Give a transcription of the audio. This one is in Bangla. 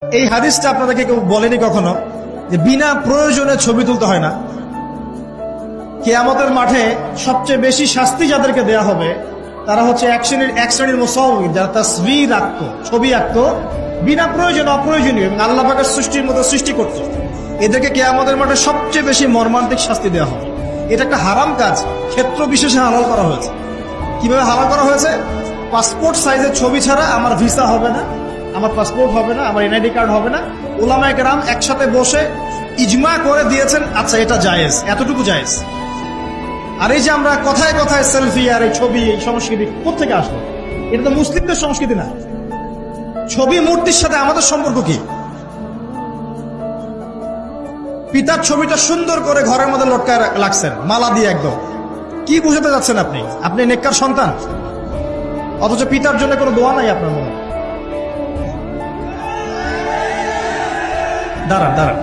এই হাদিসটা আপনাদেরকে কেউ বলেনি কখনো যে বিনা প্রয়োজনে ছবি তুলতে হয় না। কিয়ামতের মাঠে সবচেয়ে বেশি শাস্তি যাদেরকে দেয়া হবে তারা হচ্ছে এক শ্রেণীর মুসাউয়ির, যারা তাসবির আঁকতো, ছবি আঁকতো বিনা প্রয়োজনে, অপ্রয়োজনীয় এবং আল্লাহ পাকের সৃষ্টির মতো সৃষ্টি করত। এদেরকে কিয়ামতের মাঠে সবচেয়ে বেশি মর্মান্তিক শাস্তি দেওয়া হবে। এটা একটা হারাম কাজ, ক্ষেত্র বিশেষে হালাল করা হয়েছে। কিভাবে হালাল করা হয়েছে? পাসপোর্ট সাইজের ছবি ছাড়া আমার ভিসা হবে না, আমার পাসপোর্ট হবে না, আমার এনআইডি কার্ড হবে না। উলামায়ে কেরাম একসাথে বসে ইজমা করে দিয়েছেন, আচ্ছা এটা জায়েজ, এতটুকু জায়েজ। আর এই যে আমরা কথায় কথায় সেলফি আর এই ছবি, এই সংস্কৃতি কোথেকে আসলো? এটা তো মুসলিমদের সংস্কৃতি না। ছবি মূর্তির সাথে আমাদের সম্পর্ক কি? পিতার ছবিটা সুন্দর করে ঘরের মধ্যে লটকায় রাখছেন মালা দিয়ে, একদম কি বুঝাতে যাচ্ছেন আপনি? আপনি নেককার সন্তান, অথচ পিতার জন্য কোনো দোয়া নাই আপনার মনে। দাঁড়ান দাঁড়ান